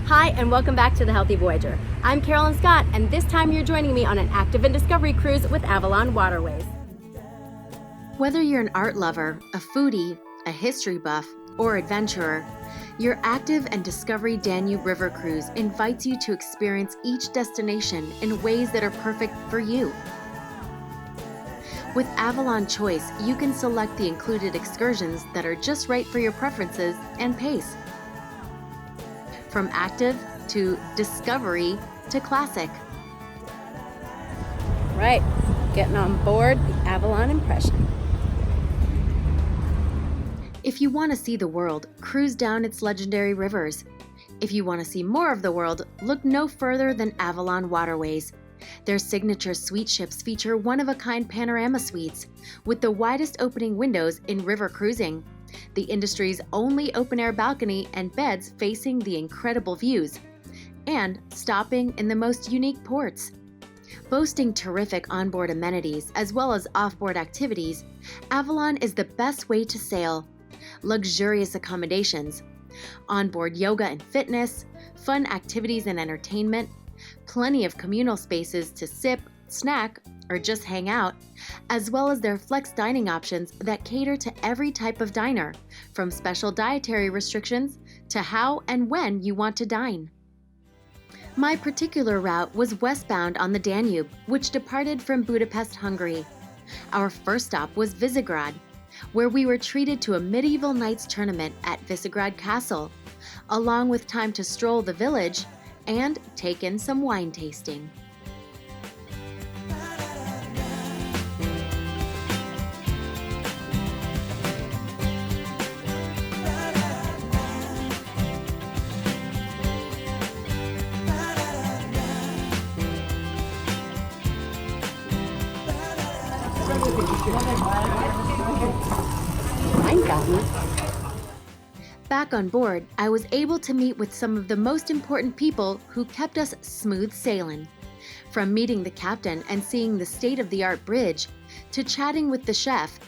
Hi, and welcome back to the Healthy Voyager. I'm Carolyn Scott, and this time you're joining me on an active and discovery cruise with Avalon Waterways. Whether you're an art lover, a foodie, a history buff, or adventurer, your active and discovery Danube River cruise invites you to experience each destination in ways that are perfect for you. With Avalon Choice, you can select the included excursions that are just right for your preferences and pace. From active to discovery to classic. Right, getting on board the Avalon Impression. If you want to see the world, cruise down its legendary rivers. If you want to see more of the world, look no further than Avalon Waterways. Their signature suite ships feature one-of-a-kind panorama suites with the widest opening windows in river cruising, the industry's only open-air balcony and beds facing the incredible views, and stopping in the most unique ports. Boasting terrific onboard amenities as well as offboard activities, Avalon is the best way to sail. Luxurious accommodations, onboard yoga and fitness, fun activities and entertainment, plenty of communal spaces to sip, snack, or just hang out, as well as their flex dining options that cater to every type of diner, from special dietary restrictions to how and when you want to dine. My particular route was westbound on the Danube, which departed from Budapest, Hungary. Our first stop was Visegrad, where we were treated to a medieval knights tournament at Visegrad Castle, along with time to stroll the village and take in some wine tasting. Mine got me. Back on board, I was able to meet with some of the most important people who kept us smooth sailing. From meeting the captain and seeing the state-of-the-art bridge, to chatting with the chef,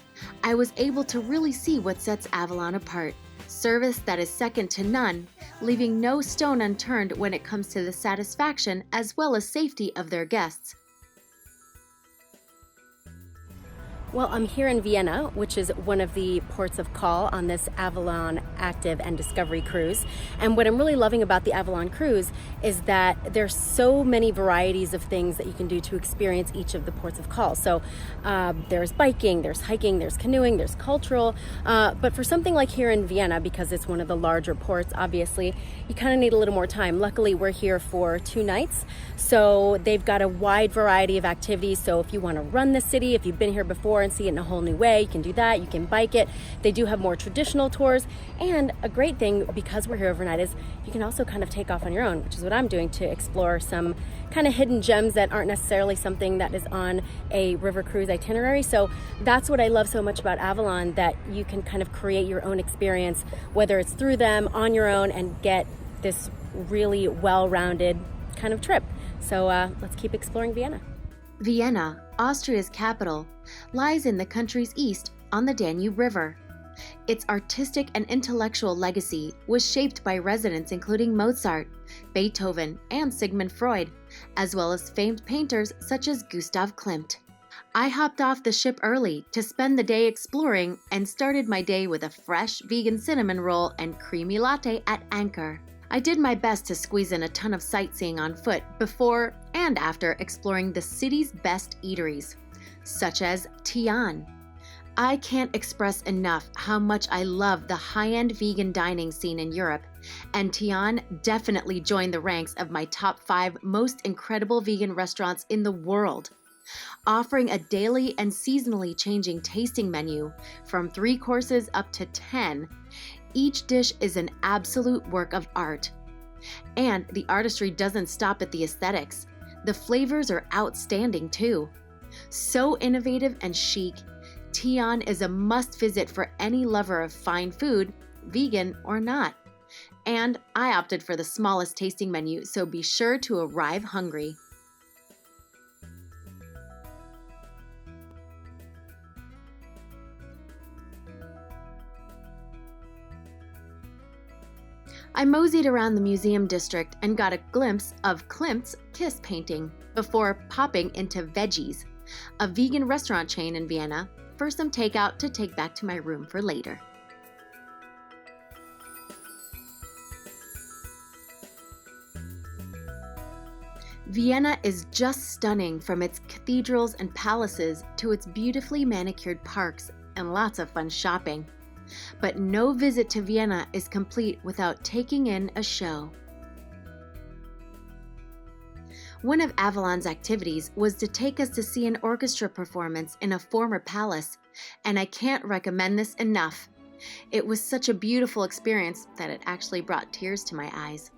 I was able to really see what sets Avalon apart. Service that is second to none, leaving no stone unturned when it comes to the satisfaction as well as safety of their guests. Well, I'm here in Vienna, which is one of the ports of call on this Avalon Active and Discovery cruise. And what I'm really loving about the Avalon cruise is that there's so many varieties of things that you can do to experience each of the ports of call. So there's biking, there's hiking, there's canoeing, there's cultural. But for something like here in Vienna, because it's one of the larger ports, obviously, you kind of need a little more time. Luckily, we're here for 2 nights. So they've got a wide variety of activities. So if you want to run the city, if you've been here before and see it in a whole new way, you can do that. You can bike it. They do have more traditional tours. And a great thing, because we're here overnight, is you can also kind of take off on your own, which is what I'm doing, to explore some kind of hidden gems that aren't necessarily something that is on a river cruise itinerary. So that's what I love so much about Avalon, that you can kind of create your own experience, whether it's through them, on your own, and get this really well-rounded kind of trip. So let's keep exploring Vienna. Vienna, Austria's capital, lies in the country's east on the Danube River. Its artistic and intellectual legacy was shaped by residents including Mozart, Beethoven, and Sigmund Freud, as well as famed painters such as Gustav Klimt. I hopped off the ship early to spend the day exploring and started my day with a fresh vegan cinnamon roll and creamy latte at Anchor. I did my best to squeeze in a ton of sightseeing on foot before and after exploring the city's best eateries, such as Tian. I can't express enough how much I love the high-end vegan dining scene in Europe, and Tian definitely joined the ranks of my top 5 most incredible vegan restaurants in the world. Offering a daily and seasonally changing tasting menu from 3 courses up to 10, each dish is an absolute work of art. And the artistry doesn't stop at the aesthetics. The flavors are outstanding too. So innovative and chic, Tian is a must-visit for any lover of fine food, vegan or not. And I opted for the smallest tasting menu, so be sure to arrive hungry. I moseyed around the museum district and got a glimpse of Klimt's Kiss painting before popping into Veggies, a vegan restaurant chain in Vienna, for some takeout to take back to my room for later. Vienna is just stunning, from its cathedrals and palaces to its beautifully manicured parks and lots of fun shopping. But no visit to Vienna is complete without taking in a show. One of Avalon's activities was to take us to see an orchestra performance in a former palace, and I can't recommend this enough. It was such a beautiful experience that it actually brought tears to my eyes.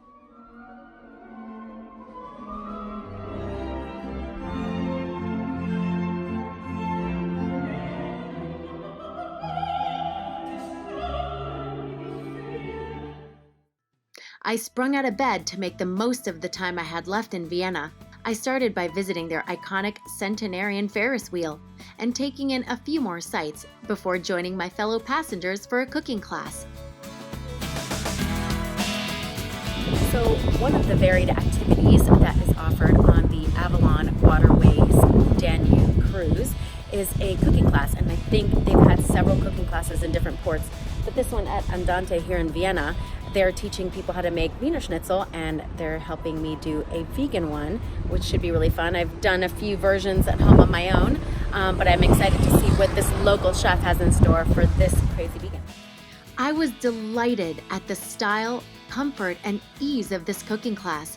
I sprung out of bed to make the most of the time I had left in Vienna. I started by visiting their iconic centenarian Ferris wheel and taking in a few more sights before joining my fellow passengers for a cooking class. So one of the varied activities that is offered on the Avalon Waterways Danube cruise is a cooking class, and I think they've had several cooking classes in different ports, but this one at Andante here in Vienna, they're teaching people how to make Wiener Schnitzel, and they're helping me do a vegan one, which should be really fun. I've done a few versions at home on my own, but I'm excited to see what this local chef has in store for this crazy vegan. I was delighted at the style, comfort, and ease of this cooking class.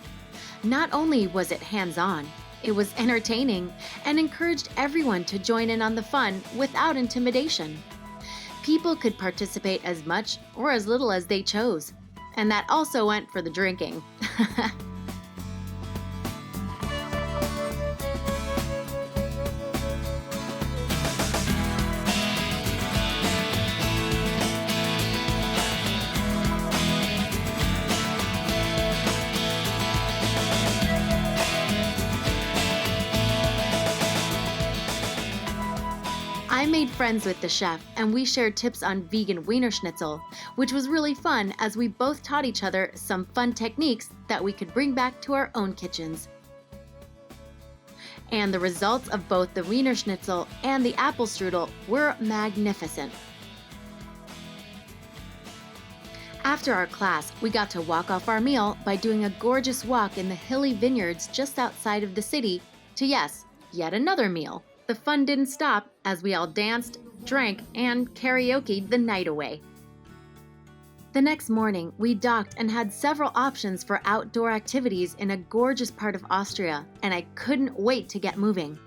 Not only was it hands-on, it was entertaining and encouraged everyone to join in on the fun without intimidation. People could participate as much or as little as they chose, and that also went for the drinking. I made friends with the chef, and we shared tips on vegan Wiener Schnitzel, which was really fun as we both taught each other some fun techniques that we could bring back to our own kitchens. And the results of both the Wiener Schnitzel and the apple strudel were magnificent. After our class, we got to walk off our meal by doing a gorgeous walk in the hilly vineyards just outside of the city to, yes, yet another meal. The fun didn't stop as we all danced, drank, and karaoke'd the night away. The next morning, we docked and had several options for outdoor activities in a gorgeous part of Austria, and I couldn't wait to get moving.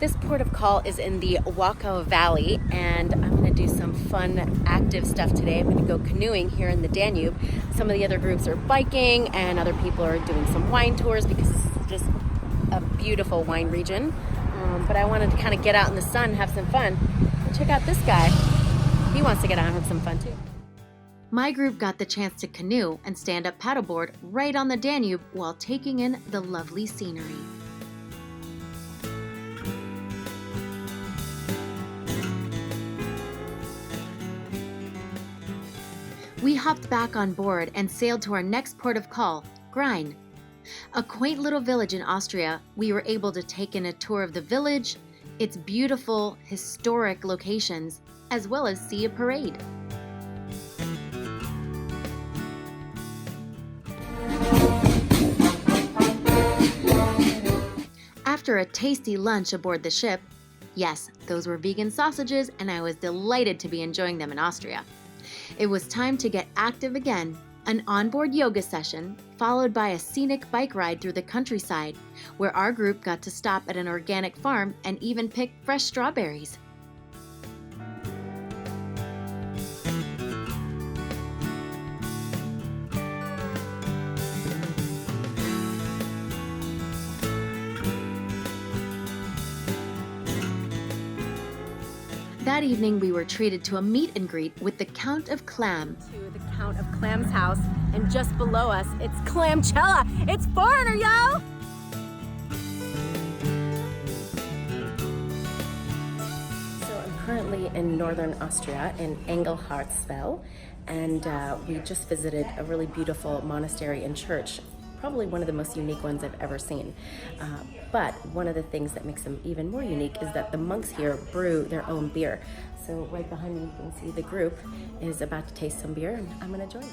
This port of call is in the Wachau Valley, and I'm going to do some fun, active stuff today. I'm going to go canoeing here in the Danube. Some of the other groups are biking, and other people are doing some wine tours because this is just a beautiful wine region. But I wanted to kind of get out in the sun and have some fun. And check out this guy. He wants to get out and have some fun too. My group got the chance to canoe and stand up paddleboard right on the Danube while taking in the lovely scenery. We hopped back on board and sailed to our next port of call, Grein. A quaint little village in Austria. We were able to take in a tour of the village, its beautiful, historic locations, as well as see a parade. After a tasty lunch aboard the ship, yes, those were vegan sausages, and I was delighted to be enjoying them in Austria. It was time to get active again. An onboard yoga session, followed by a scenic bike ride through the countryside, where our group got to stop at an organic farm and even pick fresh strawberries. That evening, we were treated to a meet and greet with the Count of Clam. To the Count of Clam's house, and just below us, it's Clamchella. It's Foreigner, yo! So I'm currently in northern Austria, in Engelhartsfeld, and we just visited a really beautiful monastery and church, probably one of the most unique ones I've ever seen. But one of the things that makes them even more unique is that the monks here brew their own beer. So right behind me you can see the group is about to taste some beer, and I'm gonna join them.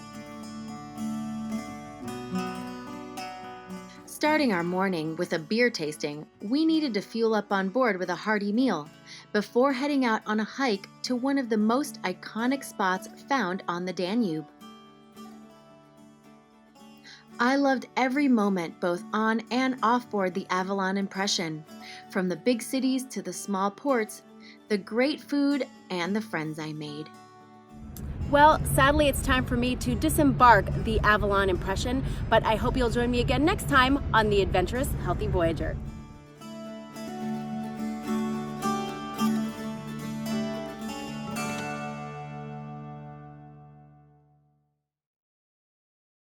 Starting our morning with a beer tasting, we needed to fuel up on board with a hearty meal before heading out on a hike to one of the most iconic spots found on the Danube. I loved every moment both on and off board the Avalon Impression, from the big cities to the small ports, the great food, and the friends I made. Well, sadly, it's time for me to disembark the Avalon Impression, but I hope you'll join me again next time on the adventurous Healthy Voyager.